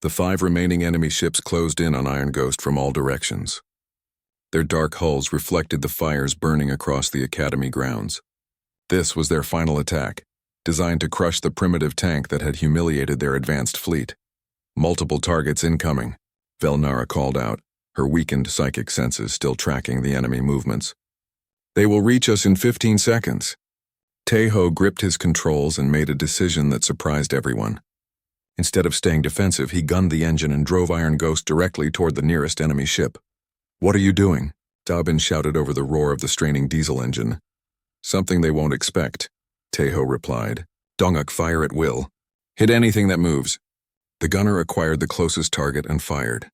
The 5 remaining enemy ships closed in on Iron Ghost from all directions. Their dark hulls reflected the fires burning across the Academy grounds. This was their final attack, designed to crush the primitive tank that had humiliated their advanced fleet. Multiple targets incoming, Velnara called out, her weakened psychic senses still tracking the enemy movements. They will reach us in 15 seconds. Tejo gripped his controls and made a decision that surprised everyone. Instead of staying defensive, he gunned the engine and drove Iron Ghost directly toward the nearest enemy ship. "What are you doing?" Dobbin shouted over the roar of the straining diesel engine. "Something they won't expect," Tejo replied. "Donguk, fire at will. Hit anything that moves." The gunner acquired the closest target and fired.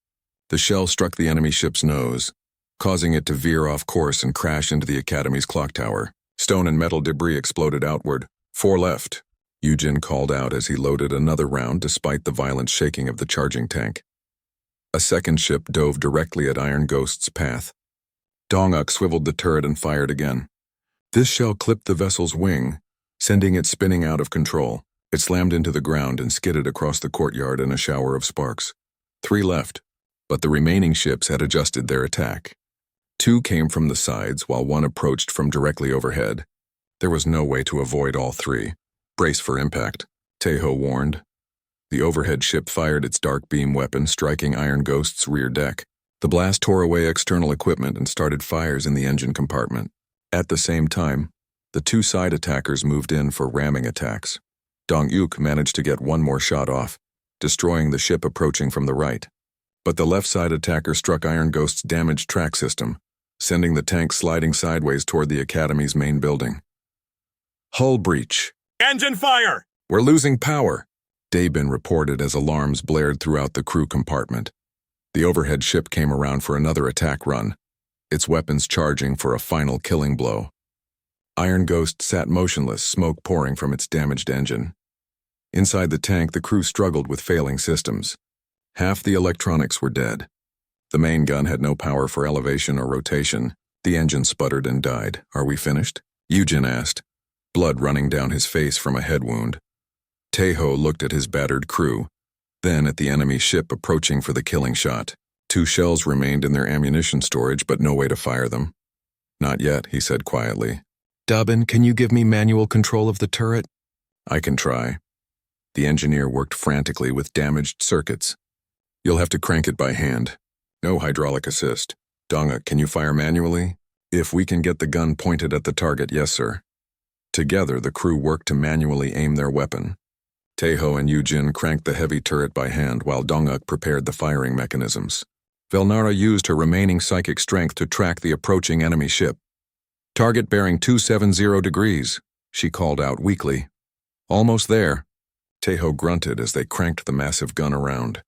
The shell struck the enemy ship's nose, causing it to veer off course and crash into the Academy's clock tower. Stone and metal debris exploded outward. "4 left," Yujin called out as he loaded another round despite the violent shaking of the charging tank. A second ship dove directly at Iron Ghost's path. Donguk swiveled the turret and fired again. This shell clipped the vessel's wing, sending it spinning out of control. It slammed into the ground and skidded across the courtyard in a shower of sparks. 3 left, but the remaining ships had adjusted their attack. 2 came from the sides while 1 approached from directly overhead. There was no way to avoid all 3. "Brace for impact," Tejo warned. The overhead ship fired its dark beam weapon, striking Iron Ghost's rear deck. The blast tore away external equipment and started fires in the engine compartment. At the same time, the 2 side attackers moved in for ramming attacks. Dong-Yuk managed to get 1 more shot off, destroying the ship approaching from the right. But the left side attacker struck Iron Ghost's damaged track system, sending the tank sliding sideways toward the Academy's main building. "Hull breach. Engine fire! We're losing power," Dabin reported as alarms blared throughout the crew compartment. The overhead ship came around for another attack run, its weapons charging for a final killing blow. Iron Ghost sat motionless, smoke pouring from its damaged engine. Inside the tank, the crew struggled with failing systems. Half the electronics were dead. The main gun had no power for elevation or rotation. The engine sputtered and died. "Are we finished?" Yujin asked, blood running down his face from a head wound. Tejo looked at his battered crew, then at the enemy ship approaching for the killing shot. 2 shells remained in their ammunition storage, but no way to fire them. "Not yet," he said quietly. "Dobbin, can you give me manual control of the turret?" "I can try." The engineer worked frantically with damaged circuits. "You'll have to crank it by hand. No hydraulic assist. Donga, can you fire manually?" "If we can get the gun pointed at the target, yes, sir." Together, the crew worked to manually aim their weapon. Tejo and Yujin cranked the heavy turret by hand while Donguk prepared the firing mechanisms. Velnara used her remaining psychic strength to track the approaching enemy ship. "Target bearing 270 degrees, she called out weakly. "Almost there." Tejo grunted as they cranked the massive gun around.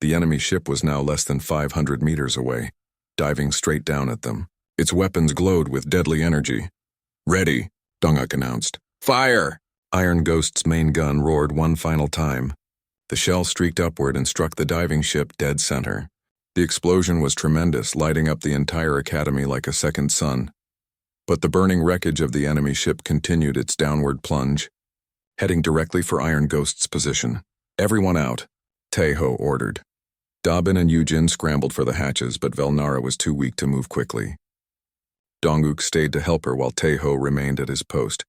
The enemy ship was now less than 500 meters away, diving straight down at them. Its weapons glowed with deadly energy. "Ready," Donguk announced. "Fire!" Iron Ghost's main gun roared 1 final time. The shell streaked upward and struck the diving ship dead center. The explosion was tremendous, lighting up the entire Academy like a second sun. But the burning wreckage of the enemy ship continued its downward plunge, heading directly for Iron Ghost's position. "Everyone out," Tejo ordered. Dobbin and Yujin scrambled for the hatches, but Velnara was too weak to move quickly. Donguk stayed to help her while Tejo remained at his post,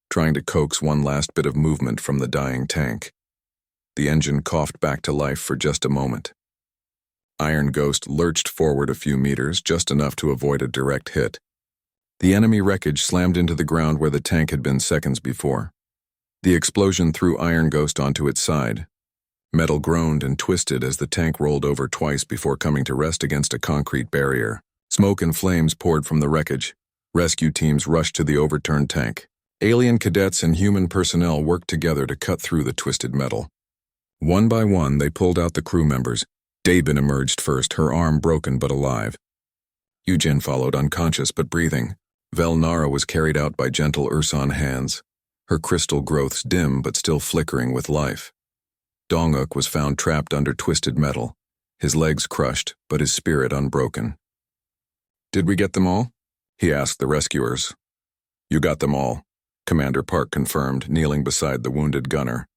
trying to coax 1 last bit of movement from the dying tank. The engine coughed back to life for just a moment. Iron Ghost lurched forward a few meters, just enough to avoid a direct hit. The enemy wreckage slammed into the ground where the tank had been seconds before. The explosion threw Iron Ghost onto its side. Metal groaned and twisted as the tank rolled over twice before coming to rest against a concrete barrier. Smoke and flames poured from the wreckage. Rescue teams rushed to the overturned tank. Alien cadets and human personnel worked together to cut through the twisted metal. One by one, they pulled out the crew members. Dabin emerged first, her arm broken but alive. Yujin followed, unconscious but breathing. Velnara was carried out by gentle Urson hands, her crystal growths dim but still flickering with life. Donguk was found trapped under twisted metal, his legs crushed but his spirit unbroken. "Did we get them all?" he asked the rescuers. "You got them all," Commander Park confirmed, kneeling beside the wounded gunner.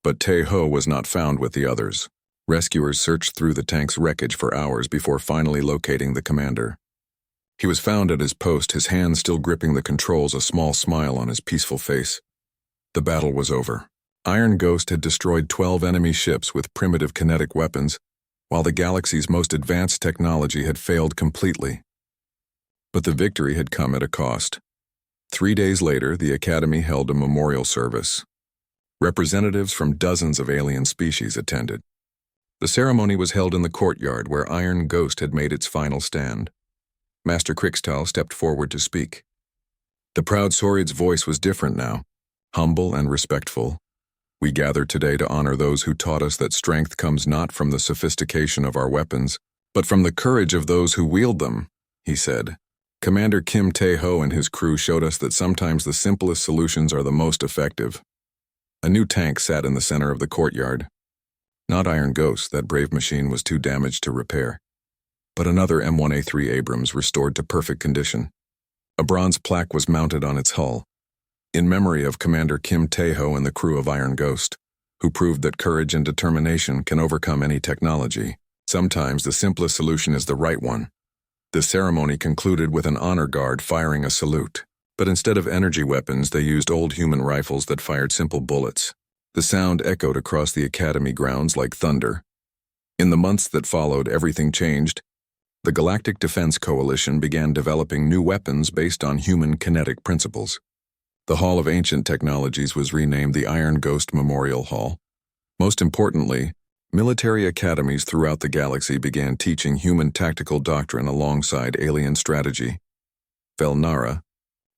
But Tejo was not found with the others. Rescuers searched through the tank's wreckage for hours before finally locating the commander. He was found at his post, his hands still gripping the controls, a small smile on his peaceful face. The battle was over. Iron Ghost had destroyed 12 enemy ships with primitive kinetic weapons, while the galaxy's most advanced technology had failed completely. But the victory had come at a cost. 3 days later, the Academy held a memorial service. Representatives from dozens of alien species attended. The ceremony was held in the courtyard where Iron Ghost had made its final stand. Master Krixtal stepped forward to speak. The proud Saurid's voice was different now, humble and respectful. We gather today to honor those who taught us that strength comes not from the sophistication of our weapons, but from the courage of those who wield them, he said. Commander Kim Tae-ho and his crew showed us that sometimes the simplest solutions are the most effective. A new tank sat in the center of the courtyard. Not Iron Ghost, that brave machine was too damaged to repair, but another M1A3 Abrams restored to perfect condition. A bronze plaque was mounted on its hull, in memory of Commander Kim Tae-ho and the crew of Iron Ghost, who proved that courage and determination can overcome any technology. Sometimes the simplest solution is the right one. The ceremony concluded with an honor guard firing a salute, but instead of energy weapons, they used old human rifles that fired simple bullets. The sound echoed across the Academy grounds like thunder. In the months that followed, everything changed. The Galactic Defense Coalition began developing new weapons based on human kinetic principles. The Hall of Ancient Technologies was renamed the Iron Ghost Memorial Hall. Most importantly, military academies throughout the galaxy began teaching human tactical doctrine alongside alien strategy. Velnara,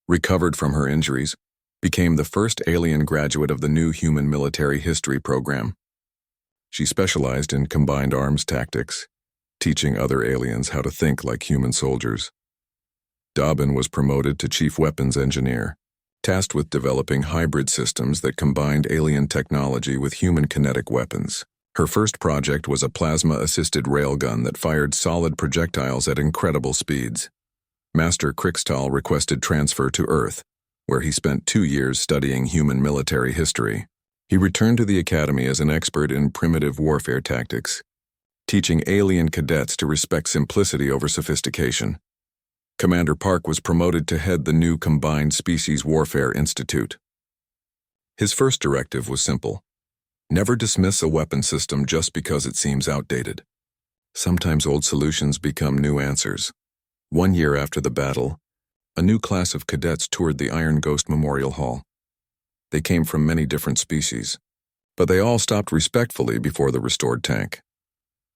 recovered from her injuries, became the first alien graduate of the new human military history program. She specialized in combined arms tactics, teaching other aliens how to think like human soldiers. Dobbin was promoted to chief weapons engineer, tasked with developing hybrid systems that combined alien technology with human kinetic weapons. Her first project was a plasma-assisted railgun that fired solid projectiles at incredible speeds. Master Krixtal requested transfer to Earth, where he spent 2 years studying human military history. He returned to the Academy as an expert in primitive warfare tactics, teaching alien cadets to respect simplicity over sophistication. Commander Park was promoted to head the new Combined Species Warfare Institute. His first directive was simple. Never dismiss a weapon system just because it seems outdated. Sometimes old solutions become new answers. 1 year after the battle, a new class of cadets toured the Iron Ghost Memorial Hall. They came from many different species, but they all stopped respectfully before the restored tank.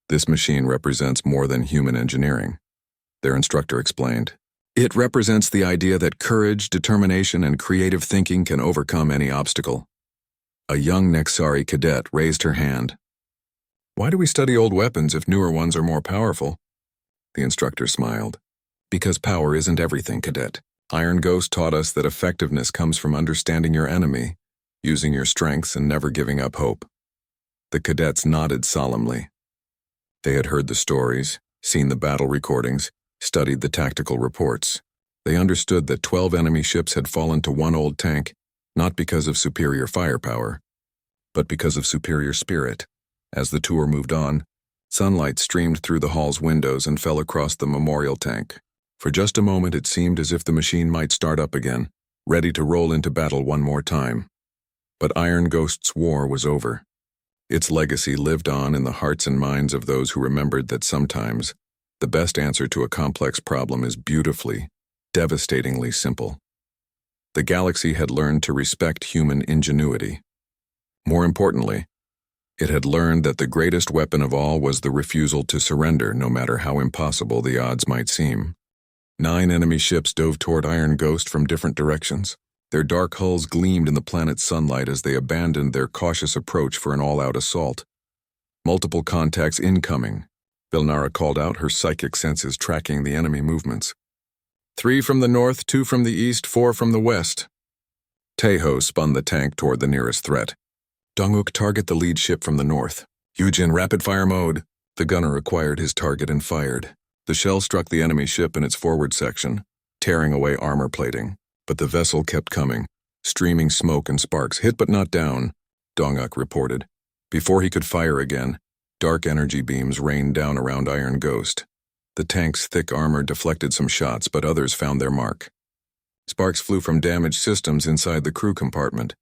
This machine represents more than human engineering, their instructor explained. It represents the idea that courage, determination, and creative thinking can overcome any obstacle. A young Nexari cadet raised her hand. Why do we study old weapons if newer ones are more powerful? The instructor smiled. Because power isn't everything, cadet. Iron Ghost taught us that effectiveness comes from understanding your enemy, using your strengths, and never giving up hope. The cadets nodded solemnly. They had heard the stories, seen the battle recordings, studied the tactical reports. They understood that 12 enemy ships had fallen to one old tank, not because of superior firepower, but because of superior spirit. As the tour moved on, sunlight streamed through the hall's windows and fell across the memorial tank. For just a moment it seemed as if the machine might start up again, ready to roll into battle one more time. But Iron Ghost's war was over. Its legacy lived on in the hearts and minds of those who remembered that sometimes the best answer to a complex problem is beautifully, devastatingly simple. The galaxy had learned to respect human ingenuity. More importantly, it had learned that the greatest weapon of all was the refusal to surrender, no matter how impossible the odds might seem. 9 enemy ships dove toward Iron Ghost from different directions. Their dark hulls gleamed in the planet's sunlight as they abandoned their cautious approach for an all-out assault. Multiple contacts incoming. Velnara called out, her psychic senses tracking the enemy movements. 3 from the north, 2 from the east, 4 from the west. Tae-ho spun the tank toward the nearest threat. Dong-uk, target the lead ship from the north. Yujin, rapid-fire mode. The gunner acquired his target and fired. The shell struck the enemy ship in its forward section, tearing away armor plating. But the vessel kept coming, streaming smoke and sparks. Hit but not down, Dong-uk reported. Before he could fire again, Dark energy beams rained down around Iron Ghost. The tank's thick armor deflected some shots, but others found their mark. Sparks flew from damaged systems inside the crew compartment.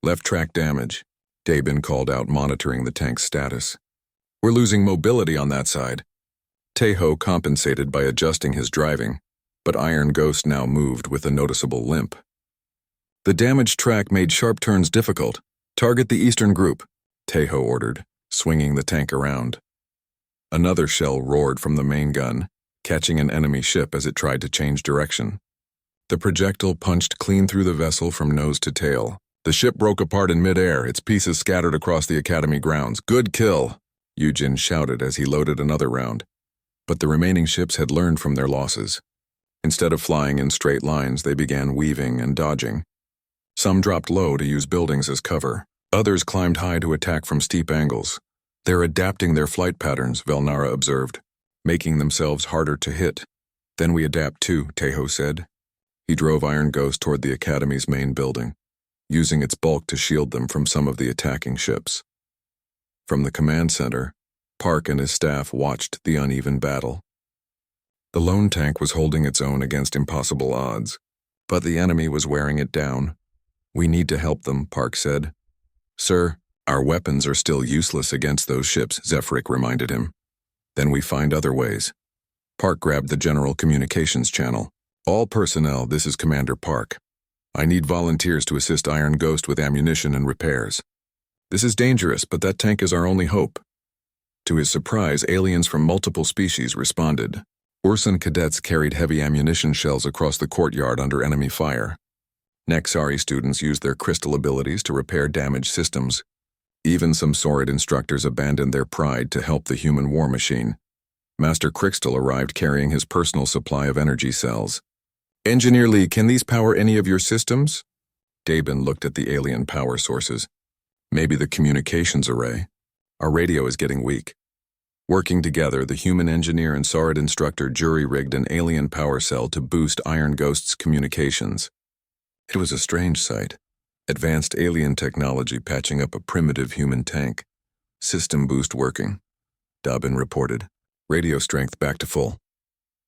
Left track damage. Dabin called out, monitoring the tank's status. We're losing mobility on that side. Tejo compensated by adjusting his driving, but Iron Ghost now moved with a noticeable limp. The damaged track made sharp turns difficult. Target the eastern group, Tejo ordered, swinging the tank around. Another shell roared from the main gun, catching an enemy ship as it tried to change direction. The projectile punched clean through the vessel from nose to tail. The ship broke apart in midair, its pieces scattered across the Academy grounds. Good kill, Yujin shouted as he loaded another round. But the remaining ships had learned from their losses. Instead of flying in straight lines, they began weaving and dodging. Some dropped low to use buildings as cover. Others climbed high to attack from steep angles. They're adapting their flight patterns, Velnara observed, making themselves harder to hit. Then we adapt too, Tejo said. He drove Iron Ghost toward the Academy's main building, using its bulk to shield them from some of the attacking ships. From the command center, Park and his staff watched the uneven battle. The lone tank was holding its own against impossible odds, but the enemy was wearing it down. We need to help them, Park said. Sir, our weapons are still useless against those ships, Zephyric reminded him. Then we find other ways. Park grabbed the general communications channel. All personnel, this is Commander Park. I need volunteers to assist Iron Ghost with ammunition and repairs. This is dangerous, but that tank is our only hope. To his surprise, aliens from multiple species responded. Ursan cadets carried heavy ammunition shells across the courtyard under enemy fire. Nexari students used their crystal abilities to repair damaged systems. Even some Saurid instructors abandoned their pride to help the human war machine. Master Crystal arrived carrying his personal supply of energy cells. Engineer Lee, can these power any of your systems? Dabin looked at the alien power sources. Maybe the communications array. Our radio is getting weak. Working together, the human engineer and Saurid instructor jury-rigged an alien power cell to boost Iron Ghost's communications. It was a strange sight. Advanced alien technology patching up a primitive human tank. System boost working. Dabin reported. Radio strength back to full.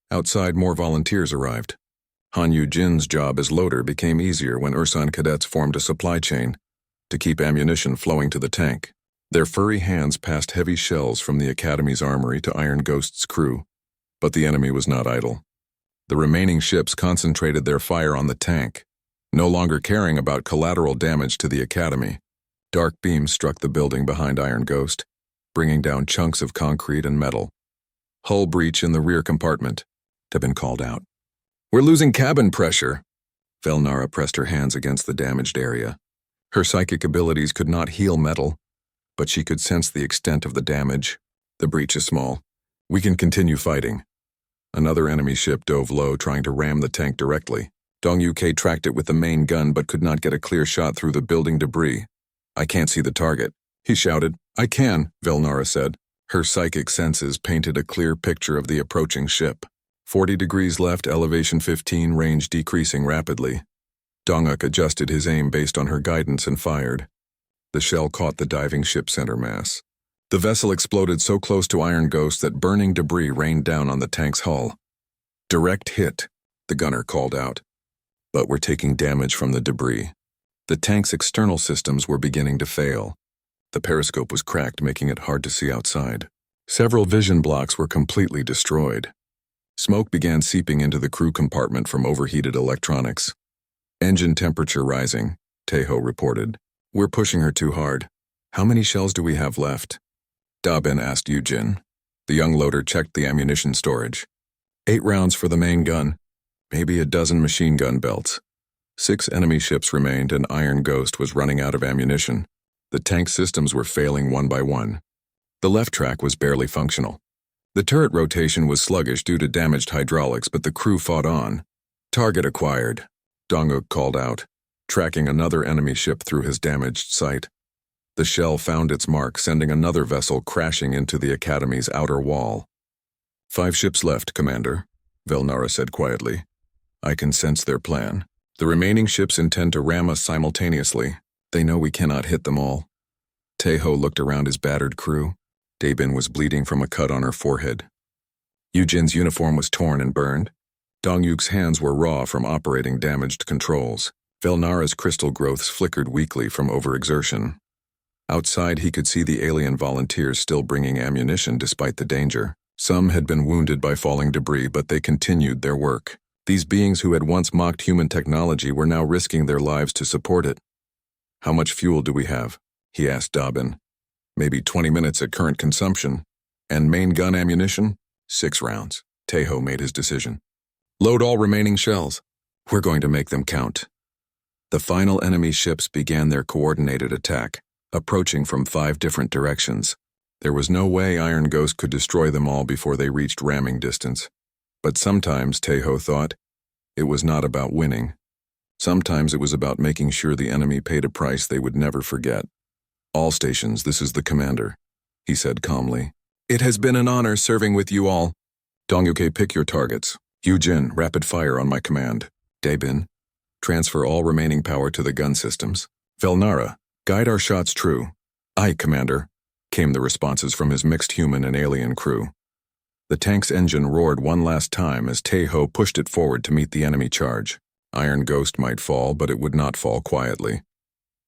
Outside, more volunteers arrived. Han Yu-jin's job as loader became easier when Ursan cadets formed a supply chain to keep ammunition flowing to the tank. Their furry hands passed heavy shells from the Academy's armory to Iron Ghost's crew, but the enemy was not idle. The remaining ships concentrated their fire on the tank, no longer caring about collateral damage to the Academy. Dark beams struck the building behind Iron Ghost, bringing down chunks of concrete and metal. Hull breach in the rear compartment, Dabin called out. We're losing cabin pressure. Velnara pressed her hands against the damaged area. Her psychic abilities could not heal metal, but she could sense the extent of the damage. The breach is small. We can continue fighting. Another enemy ship dove low, trying to ram the tank directly. Dong Uk tracked it with the main gun but could not get a clear shot through the building debris. I can't see the target, he shouted. I can, Velnara said. Her psychic senses painted a clear picture of the approaching ship. 40 degrees left, elevation 15, range decreasing rapidly. Donguk adjusted his aim based on her guidance and fired. The shell caught the diving ship center mass. The vessel exploded so close to Iron Ghost that burning debris rained down on the tank's hull. Direct hit, the gunner called out. But we're taking damage from the debris. The tank's external systems were beginning to fail. The periscope was cracked, making it hard to see outside. Several vision blocks were completely destroyed. Smoke began seeping into the crew compartment from overheated electronics. Engine temperature rising, Tejo reported. We're pushing her too hard. How many shells do we have left? Dabin asked Yujin. The young loader checked the ammunition storage. 8 rounds for the main gun. Maybe a dozen machine gun belts. 6 enemy ships remained and Iron Ghost was running out of ammunition. The tank systems were failing one by one. The left track was barely functional. The turret rotation was sluggish due to damaged hydraulics, but the crew fought on. Target acquired, Donguk called out, tracking another enemy ship through his damaged sight. The shell found its mark, sending another vessel crashing into the Academy's outer wall. 5 ships left, Commander, Velnara said quietly. I can sense their plan. The remaining ships intend to ram us simultaneously. They know we cannot hit them all. Tejo looked around his battered crew. Daybin was bleeding from a cut on her forehead. Yujin's uniform was torn and burned. Dongyuk's hands were raw from operating damaged controls. Velnara's crystal growths flickered weakly from overexertion. Outside, he could see the alien volunteers still bringing ammunition despite the danger. Some had been wounded by falling debris, but they continued their work. These beings who had once mocked human technology were now risking their lives to support it. "How much fuel do we have?" he asked Dobbin. "Maybe 20 minutes at current consumption. And main gun ammunition? 6 rounds. Tejo made his decision. "Load all remaining shells. We're going to make them count." The final enemy ships began their coordinated attack, approaching from 5 different directions. There was no way Iron Ghost could destroy them all before they reached ramming distance. But sometimes, Tejo thought, it was not about winning. Sometimes it was about making sure the enemy paid a price they would never forget. "All stations, this is the commander," he said calmly. "It has been an honor serving with you all. Dongyuke, pick your targets. Yujin, rapid fire on my command. Daybin, transfer all remaining power to the gun systems. Velnara, guide our shots true." "Aye, Commander," came the responses from his mixed human and alien crew. The tank's engine roared one last time as Tejo pushed it forward to meet the enemy charge. Iron Ghost might fall, but it would not fall quietly.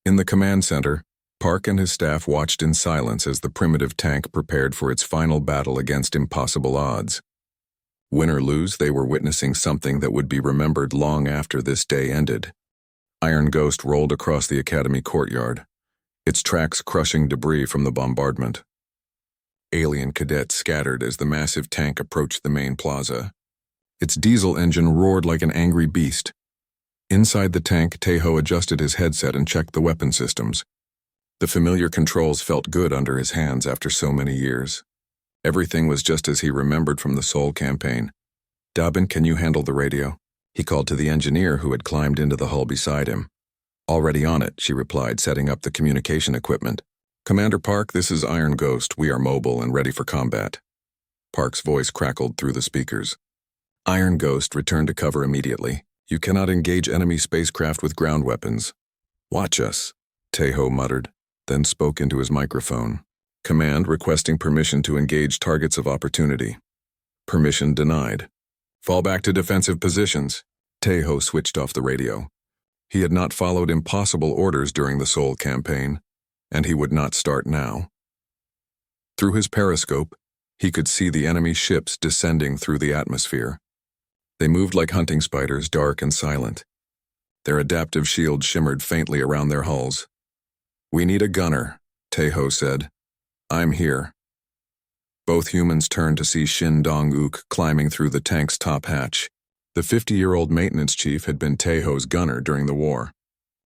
In the command center, Park and his staff watched in silence as the primitive tank prepared for its final battle against impossible odds. Win or lose, they were witnessing something that would be remembered long after this day ended. Iron Ghost rolled across the academy courtyard, its tracks crushing debris from the bombardment. Alien cadets scattered as the massive tank approached the main plaza. Its diesel engine roared like an angry beast. Inside the tank, Tejo adjusted his headset and checked the weapon systems. The familiar controls felt good under his hands after so many years. Everything was just as he remembered from the Seoul campaign. "Dobbin, can you handle the radio?" He called to the engineer who had climbed into the hull beside him. "Already on it," she replied, setting up the communication equipment. "Commander Park, this is Iron Ghost. We are mobile and ready for combat." Park's voice crackled through the speakers. Iron Ghost returned to cover immediately. "You cannot engage enemy spacecraft with ground weapons." "Watch us," Tejo muttered, then spoke into his microphone. "Command requesting permission to engage targets of opportunity." "Permission denied." "Fall back to defensive positions." Tejo switched off the radio. He had not followed impossible orders during the Seoul campaign, and he would not start now. Through his periscope, he could see the enemy ships descending through the atmosphere. They moved like hunting spiders, dark and silent. Their adaptive shields shimmered faintly around their hulls. "We need a gunner," Tejo said. "I'm here." Both humans turned to see Shin Dong-uk climbing through the tank's top hatch. The 50-year-old maintenance chief had been Tejo's gunner during the war.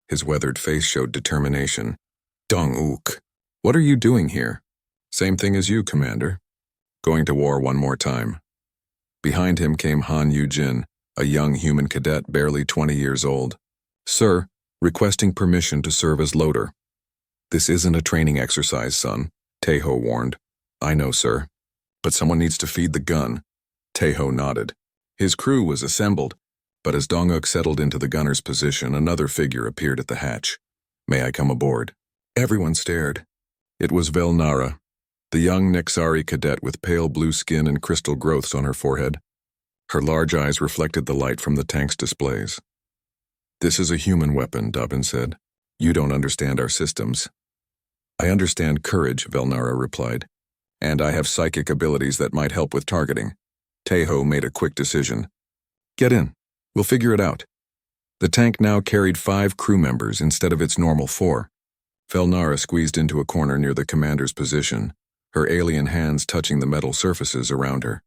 His weathered face showed determination. "Dong-uk, what are you doing here?" "Same thing as you, Commander. Going to war one more time." Behind him came Han Yujin, a young human cadet barely 20 years old. "Sir, requesting permission to serve as loader." "This isn't a training exercise, son," Tejo warned. "I know, sir. But someone needs to feed the gun." Tejo nodded. His crew was assembled, but as Dong-uk settled into the gunner's position, another figure appeared at the hatch. "May I come aboard?" Everyone stared. It was Velnara, the young Nexari cadet with pale blue skin and crystal growths on her forehead. Her large eyes reflected the light from the tank's displays. "This is a human weapon," Dobbin said. "You don't understand our systems." "I understand courage," Velnara replied. "And I have psychic abilities that might help with targeting." Tejo made a quick decision. "Get in. We'll figure it out." The tank now carried 5 crew members instead of its normal 4. Velnara squeezed into a corner near the commander's position, her alien hands touching the metal surfaces around her.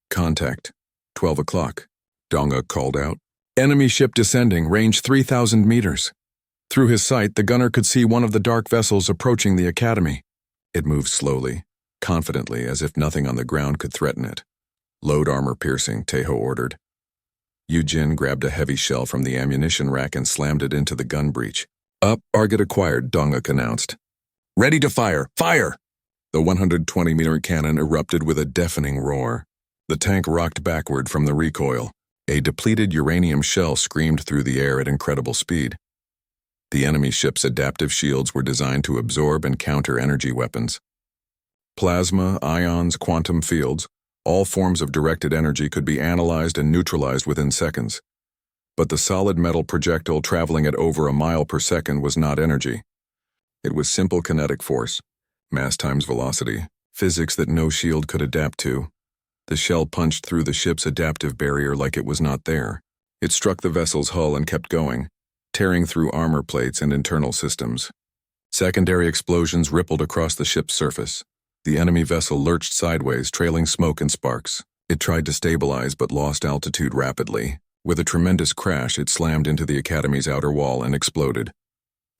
"Contact. 12 o'clock. Dong-uk called out. "Enemy ship descending, range 3,000 meters." Through his sight, the gunner could see one of the dark vessels approaching the academy. It moved slowly, confidently, as if nothing on the ground could threaten it. "Load armor piercing," Tejo ordered. Yujin grabbed a heavy shell from the ammunition rack and slammed it into the gun breech. "Up, target acquired," Dong-uk announced. "Ready to fire! Fire!" The 120-meter cannon erupted with a deafening roar. The tank rocked backward from the recoil. A depleted uranium shell screamed through the air at incredible speed. The enemy ship's adaptive shields were designed to absorb and counter energy weapons. Plasma, ions, quantum fields, all forms of directed energy could be analyzed and neutralized within seconds. But the solid metal projectile traveling at over a mile per second was not energy. It was simple kinetic force, mass times velocity, physics that no shield could adapt to. The shell punched through the ship's adaptive barrier like it was not there. It struck the vessel's hull and kept going, tearing through armor plates and internal systems. Secondary explosions rippled across the ship's surface. The enemy vessel lurched sideways, trailing smoke and sparks. It tried to stabilize but lost altitude rapidly. With a tremendous crash, it slammed into the Academy's outer wall and exploded.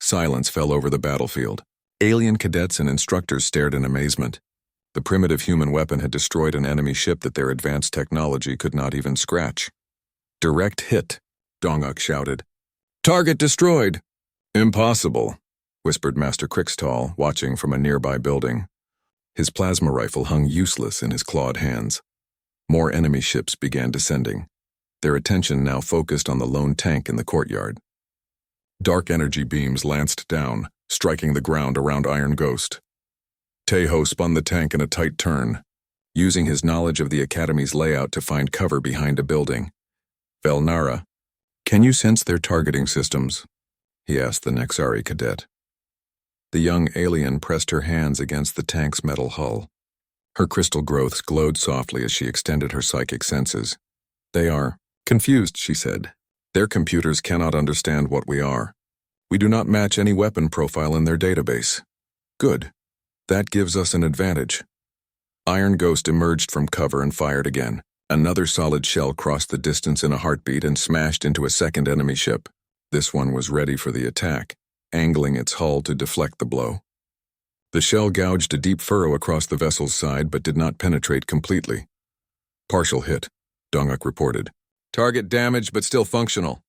Silence fell over the battlefield. Alien cadets and instructors stared in amazement. The primitive human weapon had destroyed an enemy ship that their advanced technology could not even scratch. "Direct hit," Donguk shouted. "Target destroyed." "Impossible," whispered Master Krixtall, watching from a nearby building. His plasma rifle hung useless in his clawed hands. More enemy ships began descending, their attention now focused on the lone tank in the courtyard. Dark energy beams lanced down, striking the ground around Iron Ghost. Tejo spun the tank in a tight turn, using his knowledge of the Academy's layout to find cover behind a building. "Velnara, can you sense their targeting systems?" he asked the Nexari cadet. The young alien pressed her hands against the tank's metal hull. Her crystal growths glowed softly as she extended her psychic senses. "They are confused," she said. "Their computers cannot understand what we are. We do not match any weapon profile in their database." "Good. That gives us an advantage." Iron Ghost emerged from cover and fired again. Another solid shell crossed the distance in a heartbeat and smashed into a second enemy ship. This one was ready for the attack, angling its hull to deflect the blow. The shell gouged a deep furrow across the vessel's side but did not penetrate completely. "Partial hit," Donguk reported. "Target damaged but still functional."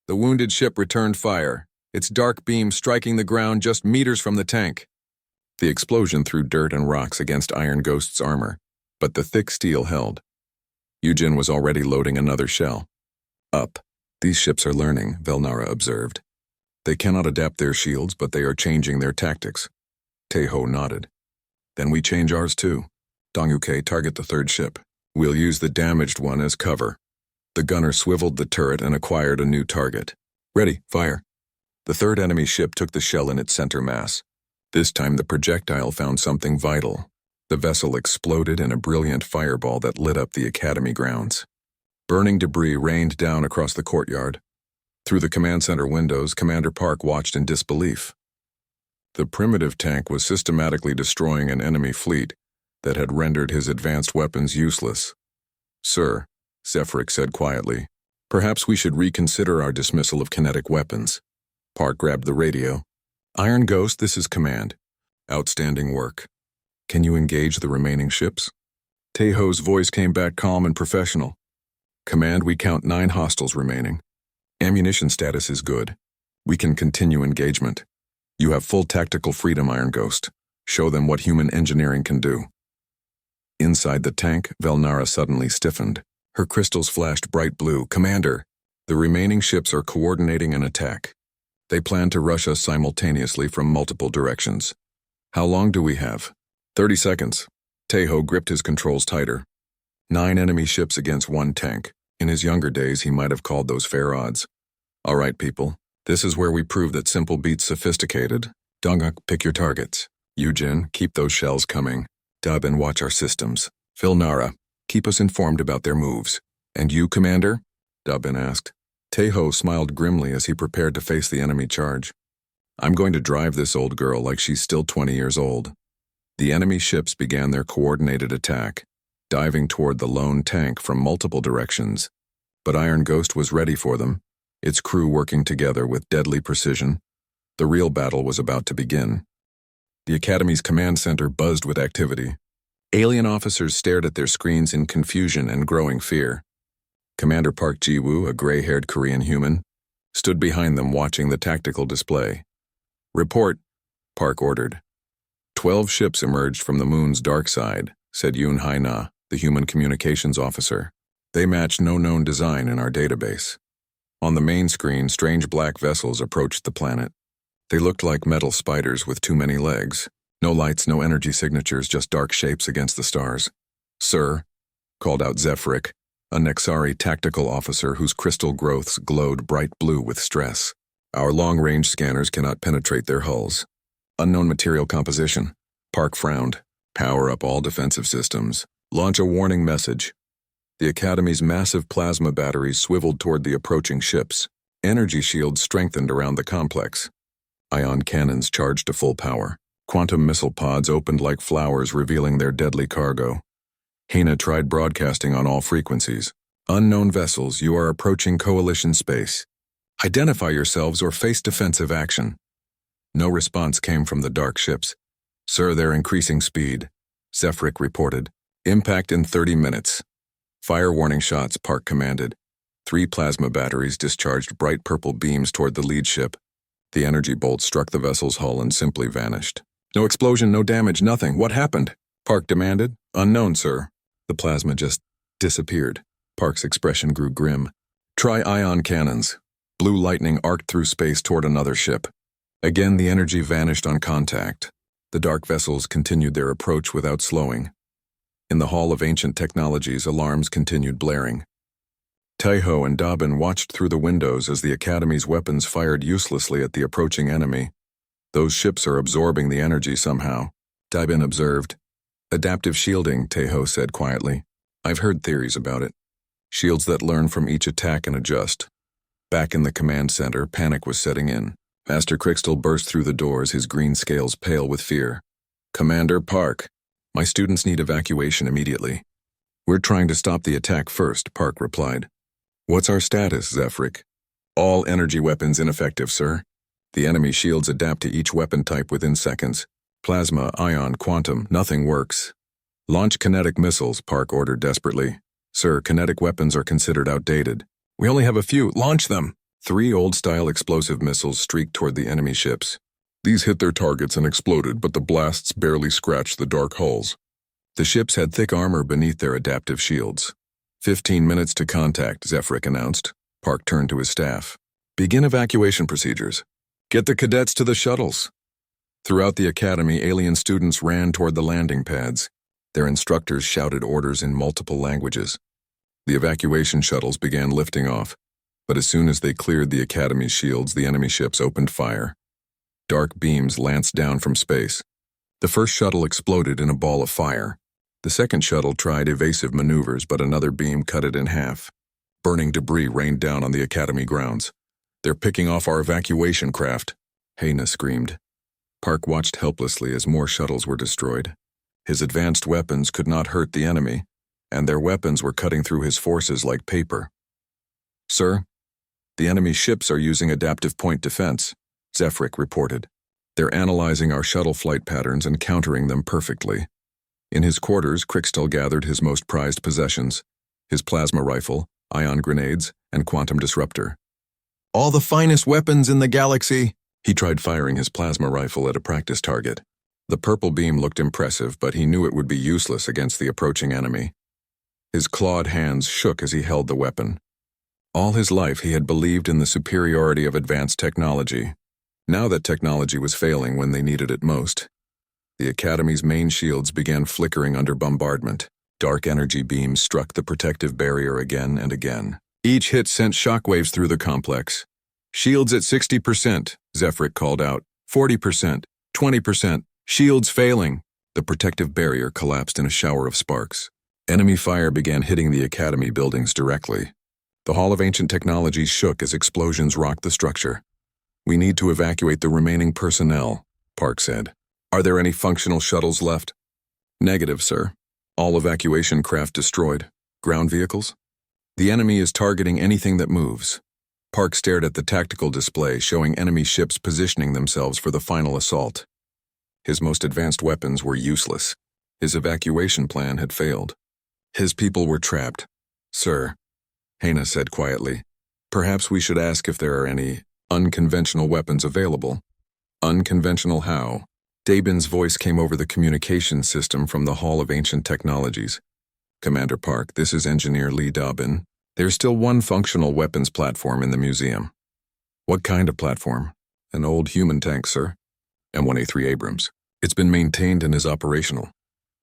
The wounded ship returned fire, its dark beam striking the ground just meters from the tank. The explosion threw dirt and rocks against Iron Ghost's armor, but the thick steel held. Yujin was already loading another shell. "Up. These ships are learning," Velnara observed. "They cannot adapt their shields, but they are changing their tactics." Tejo nodded. "Then we change ours too. Dongyuke, target the third ship. We'll use the damaged one as cover." The gunner swiveled the turret and acquired a new target. "Ready, fire." The third enemy ship took the shell in its center mass. This time the projectile found something vital. The vessel exploded in a brilliant fireball that lit up the Academy grounds. Burning debris rained down across the courtyard. Through the command center windows, Commander Park watched in disbelief. The primitive tank was systematically destroying an enemy fleet that had rendered his advanced weapons useless. "Sir," Zephyric said quietly, "perhaps we should reconsider our dismissal of kinetic weapons." Park grabbed the radio. "Iron Ghost, this is command. Outstanding work. Can you engage the remaining ships?" Tejo's voice came back calm and professional. "Command, we count 9 hostiles remaining. Ammunition status is good. We can continue engagement. You have full tactical freedom, Iron Ghost. Show them what human engineering can do." Inside the tank, Velnara suddenly stiffened. Her crystals flashed bright blue. "Commander, the remaining ships are coordinating an attack. They plan to rush us simultaneously from multiple directions. How long do we have?" 30 seconds. Tejo gripped his controls tighter. 9 enemy ships against 1 tank. In his younger days, he might have called those fair odds. "All right, people. This is where we prove that simple beats sophisticated. Donguk, pick your targets. Yujin, keep those shells coming. Dub and watch our systems. Velnara, keep us informed about their moves. And you, Commander?" Dubin asked. Tejo smiled grimly as he prepared to face the enemy charge. "I'm going to drive this old girl like she's still 20 years old." The enemy ships began their coordinated attack, diving toward the lone tank from multiple directions. But Iron Ghost was ready for them, its crew working together with deadly precision. The real battle was about to begin. The Academy's command center buzzed with activity. Alien officers stared at their screens in confusion and growing fear. Commander Park Ji-woo, a gray-haired Korean human, stood behind them watching the tactical display. "Report," Park ordered. 12 ships emerged from the moon's dark side, said Yoon Hai-na, the human communications officer. "They match no known design in our database." On the main screen, strange black vessels approached the planet. They looked like metal spiders with too many legs. No lights, no energy signatures, just dark shapes against the stars. "Sir," called out Zephyric, a Nexari tactical officer whose crystal growths glowed bright blue with stress. "Our long-range scanners cannot penetrate their hulls. Unknown material composition." Park frowned. "Power up all defensive systems. Launch a warning message." The Academy's massive plasma batteries swiveled toward the approaching ships. Energy shields strengthened around the complex. Ion cannons charged to full power. Quantum missile pods opened like flowers, revealing their deadly cargo. Hina tried broadcasting on all frequencies. "Unknown vessels, you are approaching Coalition space. Identify yourselves or face defensive action." No response came from the dark ships. "Sir, they're increasing speed," Zephyric reported. "Impact in 30 minutes. "Fire warning shots," Park commanded. 3 plasma batteries discharged bright purple beams toward the lead ship. The energy bolt struck the vessel's hull and simply vanished. "No explosion, no damage, nothing. What happened?" Park demanded. "Unknown, sir." The plasma just disappeared. Park's expression grew grim. "Try ion cannons." Blue lightning arced through space toward another ship. Again, the energy vanished on contact. The dark vessels continued their approach without slowing. In the Hall of Ancient Technologies, alarms continued blaring. Taiho and Dobbin watched through the windows as the Academy's weapons fired uselessly at the approaching enemy. "Those ships are absorbing the energy somehow," Dobbin observed. "Adaptive shielding," Taiho said quietly. "I've heard theories about it. Shields that learn from each attack and adjust." Back in the command center, panic was setting in. Master Crystal burst through the doors, his green scales pale with fear. "Commander Park, my students need evacuation immediately." "We're trying to stop the attack first," Park replied. "What's our status, Zephyric?" "All energy weapons ineffective, sir. The enemy shields adapt to each weapon type within seconds. Plasma, ion, quantum, nothing works." "Launch kinetic missiles," Park ordered desperately. "Sir, kinetic weapons are considered outdated." "We only have a few. Launch them!" 3 old-style explosive missiles streaked toward the enemy ships. These hit their targets and exploded, but the blasts barely scratched the dark hulls. The ships had thick armor beneath their adaptive shields. 15 minutes to contact," Zephyric announced. Park turned to his staff. "Begin evacuation procedures. Get the cadets to the shuttles." Throughout the academy, alien students ran toward the landing pads. Their instructors shouted orders in multiple languages. The evacuation shuttles began lifting off, but as soon as they cleared the academy's shields, the enemy ships opened fire. Dark beams lanced down from space. The first shuttle exploded in a ball of fire. The second shuttle tried evasive maneuvers, but another beam cut it in half. Burning debris rained down on the academy grounds. "They're picking off our evacuation craft," Hayna screamed. Park watched helplessly as more shuttles were destroyed. His advanced weapons could not hurt the enemy, and their weapons were cutting through his forces like paper. "Sir, the enemy ships are using adaptive point defense," Zephyric reported. "They're analyzing our shuttle flight patterns and countering them perfectly." In his quarters, Crystal gathered his most prized possessions: his plasma rifle, ion grenades, and quantum disruptor. "All the finest weapons in the galaxy!" He tried firing his plasma rifle at a practice target. The purple beam looked impressive, but he knew it would be useless against the approaching enemy. His clawed hands shook as he held the weapon. All his life he had believed in the superiority of advanced technology. Now that technology was failing when they needed it most. The Academy's main shields began flickering under bombardment. Dark energy beams struck the protective barrier again and again. Each hit sent shockwaves through the complex. "Shields at 60%, Zephyric called out. 40%, 20%, shields failing." The protective barrier collapsed in a shower of sparks. Enemy fire began hitting the Academy buildings directly. The Hall of Ancient Technologies shook as explosions rocked the structure. "We need to evacuate the remaining personnel," Park said. "Are there any functional shuttles left?" "Negative, sir. All evacuation craft destroyed. Ground vehicles?" "The enemy is targeting anything that moves." Park stared at the tactical display showing enemy ships positioning themselves for the final assault. His most advanced weapons were useless. His evacuation plan had failed. His people were trapped. "Sir," Hayna said quietly, "perhaps we should ask if there are any unconventional weapons available." "Unconventional how?" Dabin's voice came over the communication system from the Hall of Ancient Technologies. "Commander Park, this is Engineer Lee Dobbin. There's still one functional weapons platform in the museum." "What kind of platform?" "An old human tank, sir. M1A3 Abrams. It's been maintained and is operational.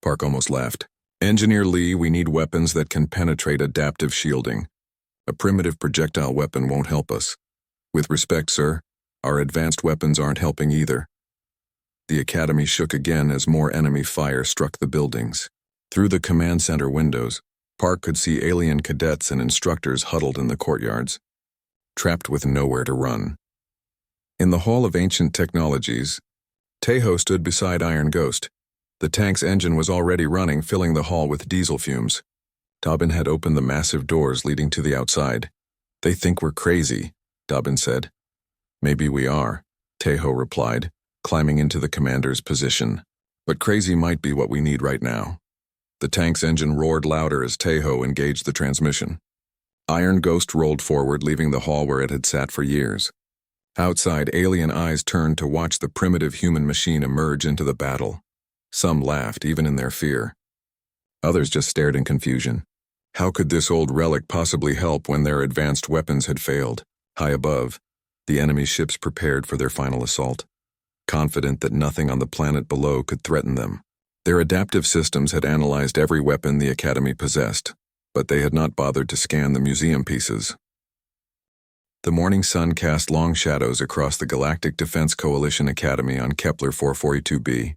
Park almost laughed. Engineer Lee, we need weapons that can penetrate adaptive shielding. A primitive projectile weapon won't help us. With respect, sir, our advanced weapons aren't helping either. The academy shook again as more enemy fire struck the buildings. Through the command center windows, Park could see alien cadets and instructors huddled in the courtyards, trapped with nowhere to run. In the Hall of Ancient Technologies, Tejo stood beside Iron Ghost. The tank's engine was already running, filling the hall with diesel fumes. Dobbin had opened the massive doors leading to the outside. They think we're crazy, Dobbin said. Maybe we are, Tejo replied, climbing into the commander's position. But crazy might be what we need right now. The tank's engine roared louder as Tejo engaged the transmission. Iron Ghost rolled forward, leaving the hall where it had sat for years. Outside, alien eyes turned to watch the primitive human machine emerge into the battle. Some laughed, even in their fear. Others just stared in confusion. How could this old relic possibly help when their advanced weapons had failed? High above, the enemy ships prepared for their final assault, confident that nothing on the planet below could threaten them. Their adaptive systems had analyzed every weapon the Academy possessed, but they had not bothered to scan the museum pieces. The morning sun cast long shadows across the Galactic Defense Coalition Academy on Kepler 442b.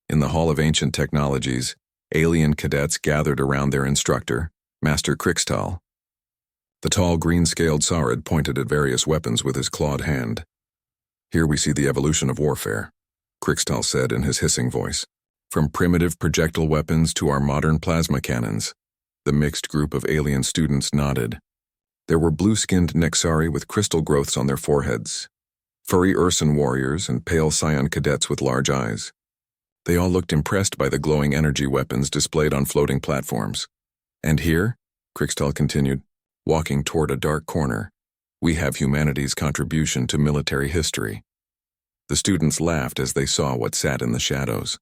In the Hall of Ancient Technologies, alien cadets gathered around their instructor, Master Krixtal. The tall, green-scaled Saurid pointed at various weapons with his clawed hand. Here we see the evolution of warfare, Krixtal said in his hissing voice. From primitive projectile weapons to our modern plasma cannons. The mixed group of alien students nodded. There were blue-skinned Nexari with crystal growths on their foreheads, furry Ursan warriors, and pale Scion cadets with large eyes. They all looked impressed by the glowing energy weapons displayed on floating platforms. And here, Krixtal continued, walking toward a dark corner, we have humanity's contribution to military history. The students laughed as they saw what sat in the shadows.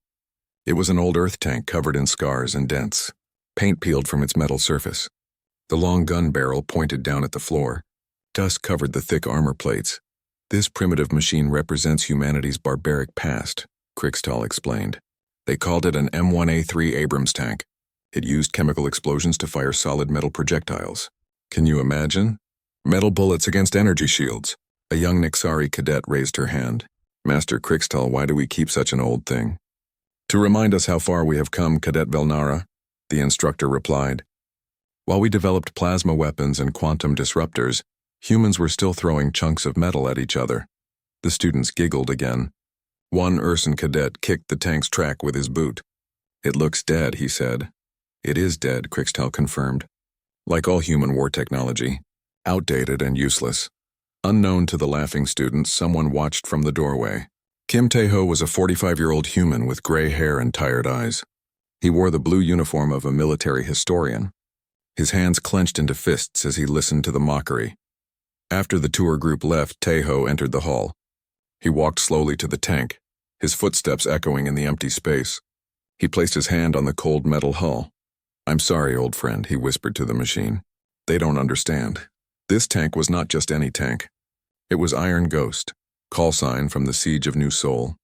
It was an old Earth tank covered in scars and dents, paint peeled from its metal surface. The long gun barrel pointed down at the floor. Dust covered the thick armor plates. This primitive machine represents humanity's barbaric past, Krixtal explained. They called it an M1A3 Abrams tank. It used chemical explosions to fire solid metal projectiles. Can you imagine? Metal bullets against energy shields. A young Nixari cadet raised her hand. Master Krixtal, why do we keep such an old thing? To remind us how far we have come, Cadet Velnara, the instructor replied. While we developed plasma weapons and quantum disruptors, humans were still throwing chunks of metal at each other. The students giggled again. One Ursan cadet kicked the tank's track with his boot. It looks dead, he said. It is dead, Krixtal confirmed. Like all human war technology, outdated and useless. Unknown to the laughing students, someone watched from the doorway. Kim Tae-ho was a 45-year-old human with gray hair and tired eyes. He wore the blue uniform of a military historian. His hands clenched into fists as he listened to the mockery. After the tour group left, Tae-ho entered the hall. He walked slowly to the tank, his footsteps echoing in the empty space. He placed his hand on the cold metal hull. I'm sorry, old friend, he whispered to the machine. They don't understand. This tank was not just any tank. It was Iron Ghost, call sign from the Siege of New Seoul.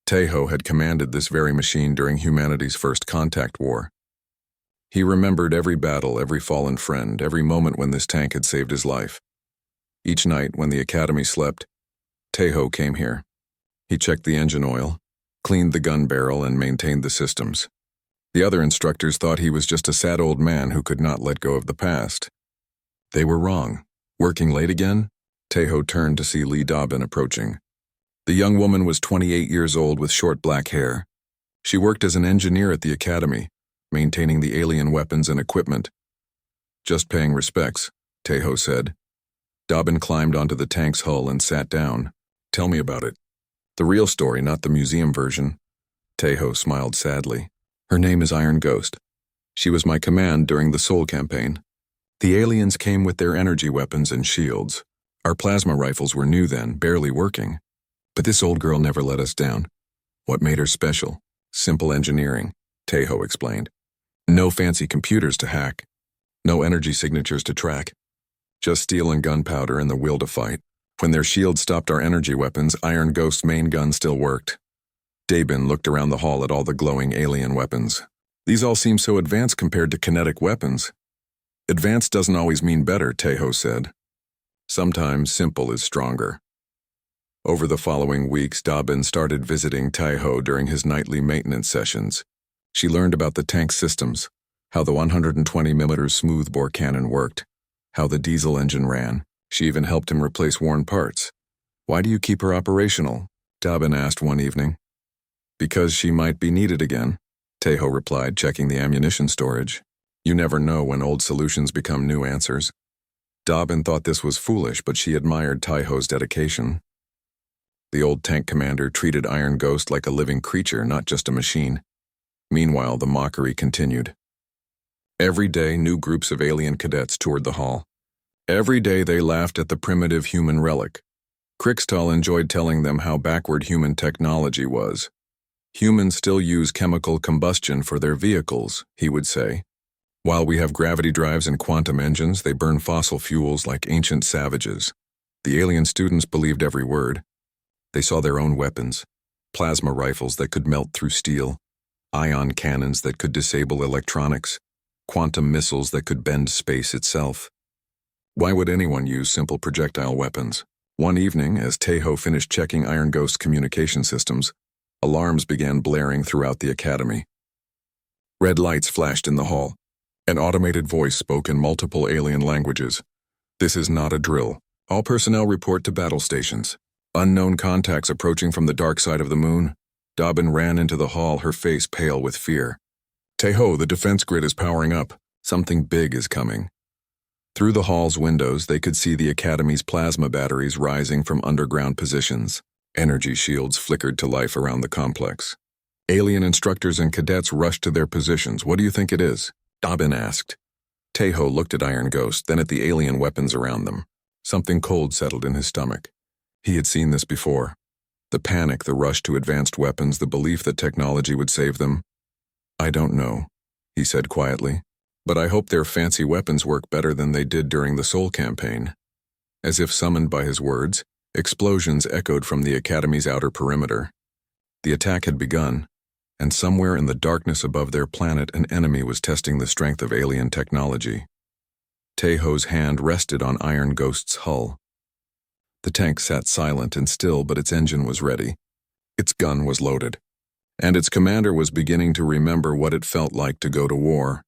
Tae-ho had commanded this very machine during humanity's first contact war. He remembered every battle, every fallen friend, every moment when this tank had saved his life. Each night, when the academy slept, Tae-ho came here. He checked the engine oil, cleaned the gun barrel, and maintained the systems. The other instructors thought he was just a sad old man who could not let go of the past. They were wrong. Working late again? Tae-ho turned to see Lee Dobbin approaching. The young woman was 28 years old with short black hair. She worked as an engineer at the academy, maintaining the alien weapons and equipment. Just paying respects, Tae-ho said. Dobbin climbed onto the tank's hull and sat down. Tell me about it. The real story, not the museum version. Tae-ho smiled sadly. Her name is Iron Ghost. She was my command during the Seoul campaign. The aliens came with their energy weapons and shields. Our plasma rifles were new then, barely working. But this old girl never let us down. What made her special? Simple engineering, Tae-ho explained. No fancy computers to hack. No energy signatures to track. Just steel and gunpowder and the will to fight. When their shields stopped our energy weapons, Iron Ghost's main gun still worked. Dabin looked around the hall at all the glowing alien weapons. These all seem so advanced compared to kinetic weapons. Advanced doesn't always mean better, Tejo said. Sometimes simple is stronger. Over the following weeks, Dabin started visiting Tejo during his nightly maintenance sessions. She learned about the tank systems, how the 120mm smoothbore cannon worked, how the diesel engine ran. She even helped him replace worn parts. "Why do you keep her operational?" Dabin asked one evening. "Because she might be needed again," Tejo replied, checking the ammunition storage. You never know when old solutions become new answers. Dabin thought this was foolish, but she admired Tejo's dedication. The old tank commander treated Iron Ghost like a living creature, not just a machine. Meanwhile, the mockery continued. Every day, new groups of alien cadets toured the hall. Every day they laughed at the primitive human relic. Krixtal enjoyed telling them how backward human technology was. Humans still use chemical combustion for their vehicles, he would say. While we have gravity drives and quantum engines, they burn fossil fuels like ancient savages. The alien students believed every word. They saw their own weapons, plasma rifles that could melt through steel, ion cannons that could disable electronics, quantum missiles that could bend space itself. Why would anyone use simple projectile weapons? One evening, as Tejo finished checking Iron Ghost's communication systems, alarms began blaring throughout the academy. Red lights flashed in the hall. An automated voice spoke in multiple alien languages. "This is not a drill. All personnel report to battle stations. Unknown contacts approaching from the dark side of the moon." Dabin ran into the hall, her face pale with fear. "Tejo, the defense grid is powering up. Something big is coming." Through the hall's windows, they could see the academy's plasma batteries rising from underground positions. Energy shields flickered to life around the complex. Alien instructors and cadets rushed to their positions. "What do you think it is?" Dabin asked. Tejo looked at Iron Ghost, then at the alien weapons around them. Something cold settled in his stomach. He had seen this before. The panic, the rush to advanced weapons, the belief that technology would save them. "I don't know," he said quietly. "But I hope their fancy weapons work better than they did during the Soul campaign." As if summoned by his words, explosions echoed from the Academy's outer perimeter. The attack had begun, and somewhere in the darkness above their planet, an enemy was testing the strength of alien technology. Tejo's hand rested on Iron Ghost's hull. The tank sat silent and still, but its engine was ready. Its gun was loaded, and its commander was beginning to remember what it felt like to go to war.